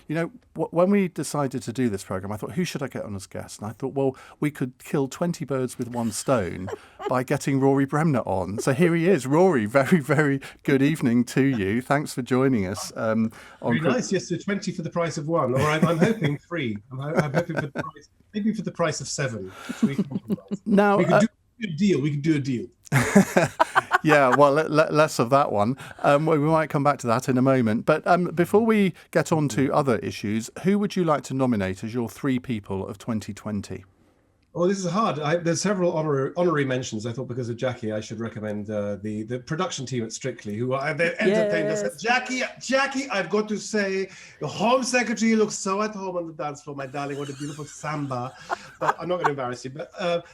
When we decided to do this programme, I thought, who should I get on as guest? And I thought, well, we could kill 20 birds with one stone by getting Rory Bremner on. So here he is. Rory, very, very good evening to you. Thanks for joining us. Very nice. Yes, so 20 for the price of one. Or I'm hoping 3. I'm hoping for the price, maybe for the price of 7. Now, we could do a deal. We could do a deal. Yeah, well, less of that one. We might come back to that in a moment. But before we get on to other issues, who would you like to nominate as your 3 people of 2020? Oh, this is hard. There's several honorary mentions. I thought because of Jacqui, I should recommend the production team at Strictly, who they entertained us. Jacqui, I've got to say, the Home Secretary looks so at home on the dance floor, my darling. What a beautiful samba. But I'm not going to embarrass you. But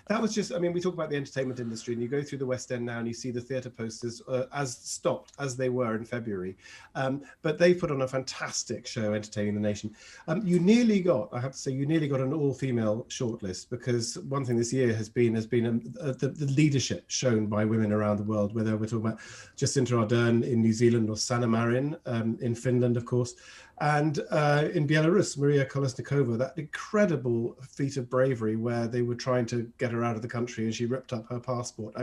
that was just, we talk about the entertainment industry, and you go through the West End now and you see the theatre posters as stopped as they were in February. But they put on a fantastic show entertaining the nation. I have to say, you nearly got an all-female shortlist, because one thing this year has been the leadership shown by women around the world, whether we're talking about Jacinta Ardern in New Zealand or Sanna Marin in Finland, of course, and in Belarus, Maria Kolesnikova, that incredible feat of bravery where they were trying to get her out of the country and she ripped up her passport.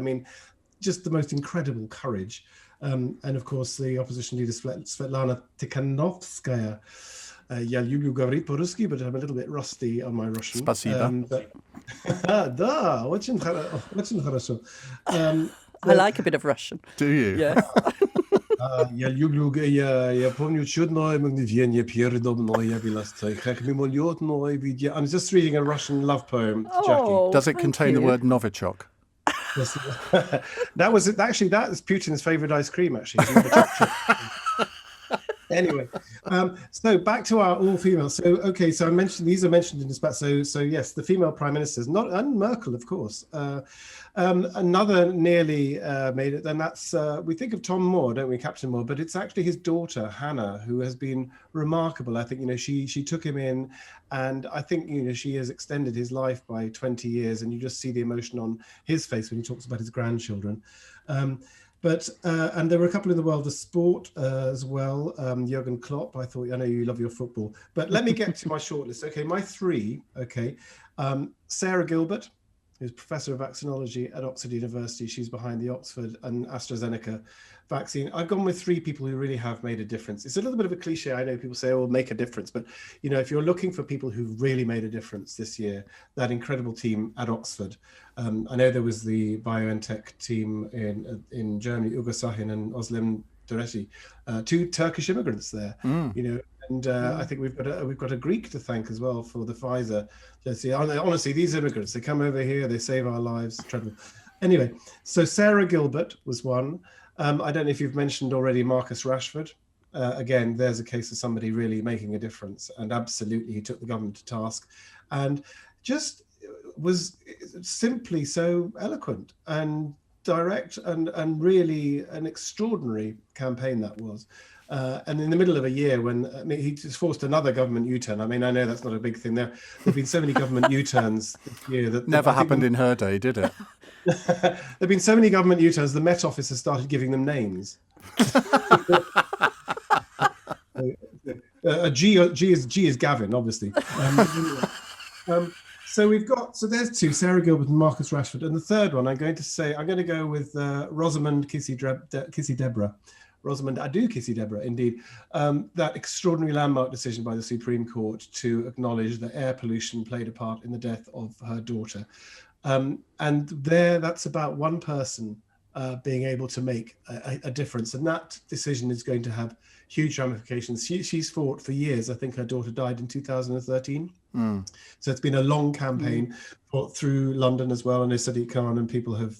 Just the most incredible courage. And of course, the opposition leader Svetlana Tikhanovskaya. Я люблю говорить по-русски, but I'm a little bit rusty on my Russian. Спасибо. Да, очень хорошо. I like a bit of Russian. Do you? Yes. Я помню чудное мгновение передо мной явилось, как мимолетное видение. I'm just reading a Russian love poem to Jacqui. Does it contain the word Novichok? That is Putin's favorite ice cream, actually. Anyway, so back to our all-female. So I mentioned these are mentioned in this back. So yes, the female prime ministers, and Merkel, of course. Another nearly made it. Then that's we think of Tom Moore, don't we, Captain Moore? But it's actually his daughter Hannah who has been remarkable. I think she took him in, and I think she has extended his life by 20 years, and you just see the emotion on his face when he talks about his grandchildren. But and there were a couple in the world of sport as well. Jurgen Klopp, I know you love your football. But let me get to my shortlist. Okay, my 3. Okay, Sarah Gilbert, who's Professor of Vaccinology at Oxford University. She's behind the Oxford and AstraZeneca vaccine. I've gone with 3 people who really have made a difference. It's a little bit of a cliche. I know people say, "Oh, make a difference," but if you're looking for people who really made a difference this year, that incredible team at Oxford. I know there was the BioNTech team in Germany, Ugo Sahin and Özlem Türeci, 2 Turkish immigrants there. And I think we've got a Greek to thank as well for the Pfizer. Honestly, these immigrants, they come over here, they save our lives. Incredible. Anyway, so Sarah Gilbert was one. I don't know if you've mentioned already Marcus Rashford. Again, there's a case of somebody really making a difference, and absolutely he took the government to task and just was simply so eloquent and direct and really an extraordinary campaign that was. And in the middle of a year when he just forced another government U-turn. I know that's not a big thing. There have been so many government U-turns this year. That never happened in her day, did it? There have been so many government U-turns, the Met Office has started giving them names. G is Gavin, obviously. So there's 2, Sarah Gilbert and Marcus Rashford. And the third one, I'm going to go with Rosamund Kissy Deborah. Rosamund Adu Kissy Deborah, indeed. That extraordinary landmark decision by the Supreme Court to acknowledge that air pollution played a part in the death of her daughter. And that's about one person being able to make a difference. And that decision is going to have huge ramifications. She's fought for years. I think her daughter died in 2013. So it's been a long campaign fought through London as well. I know Sadiq Khan and people have,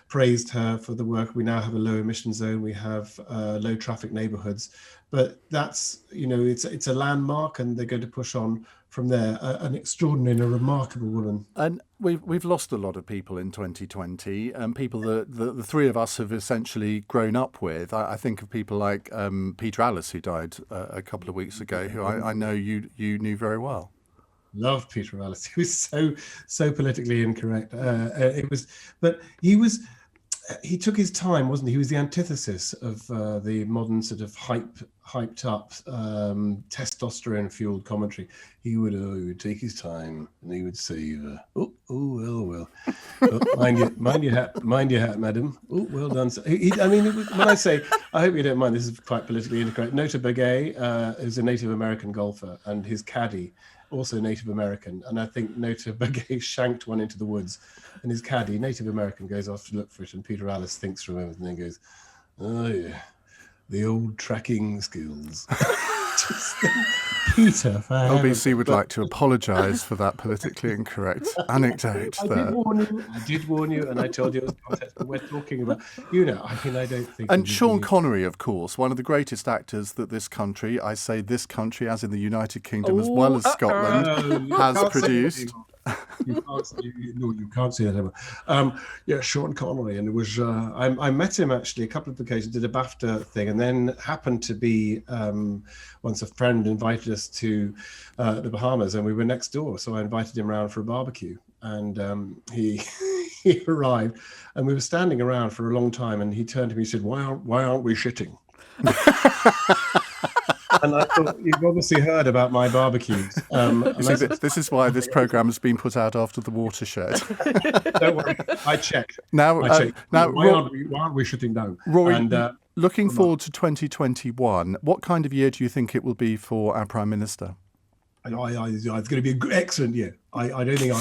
praised her for the work. We now have a low emission zone. We have low traffic neighborhoods. But that's, it's a landmark, and they're going to push on from there. An extraordinary and a remarkable woman. And we've lost a lot of people in 2020, people that the 3 of us have essentially grown up with. I think of people like Peter Alice, who died a couple of weeks ago, who I know you knew very well. Loved Peter Alice. He was so politically incorrect. But he was. he took his time, wasn't he? He was the antithesis of the modern sort of hyped up testosterone fueled commentary. He would take his time and he would say, well, mind your hat, madam. Oh, well done. So when I say, I hope you don't mind, this is quite politically incorrect. Nota Begay is a Native American golfer, and his caddy, also Native American, and I think Nota Begay shanked one into the woods, and his caddy, Native American, goes off to look for it, and Peter Alice thinks for a moment and then goes, oh yeah, the old tracking skills. Peter, LBC would like to apologise for that politically incorrect anecdote there. I did warn you, and I told you it was context, but we're talking about, I don't think... And Sean Connery, of course, one of the greatest actors that this country, I say this country as in the United Kingdom as well as Scotland, has produced. You can't say that ever. Sean Connery, and it was I met him actually a couple of occasions, did a BAFTA thing, and then happened to be once a friend invited us to the Bahamas, and we were next door, so I invited him around for a barbecue, and he he arrived, and we were standing around for a long time, and he turned to me and said, why aren't we shitting? And I thought, you've obviously heard about my barbecues. This is why this programme has been put out after the watershed. Don't worry, I checked. Now, why aren't we shutting down? Rory, looking forward to 2021, what kind of year do you think it will be for our Prime Minister? It's going to be an excellent year. I don't think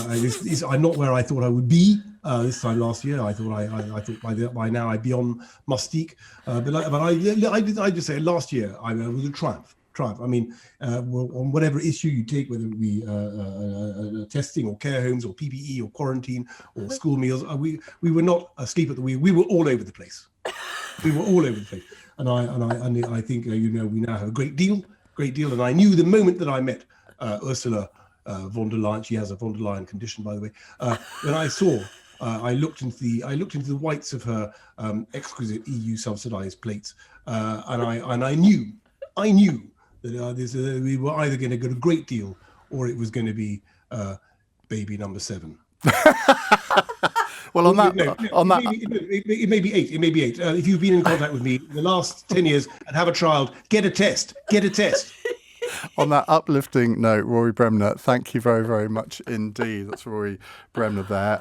I'm not where I thought I would be this time last year. I thought by now I'd be on Mustique, but I just say last year I was a triumph. I mean, on whatever issue you take, whether it be testing or care homes or PPE or quarantine or school meals, we were not asleep at the wheel. We were all over the place. And I think we now have a great deal. And I knew the moment that I met Ursula von der Leyen. She has a von der Leyen condition, by the way. When I saw, I looked into the whites of her exquisite EU subsidised plates, and I knew that we were either going to get a great deal or it was going to be baby number 7. Well, it may be 8. It may be 8. If you've been in contact with me in the last 10 years and have a child, get a test. On that uplifting note, Rory Bremner, thank you very, very much indeed. That's Rory Bremner there.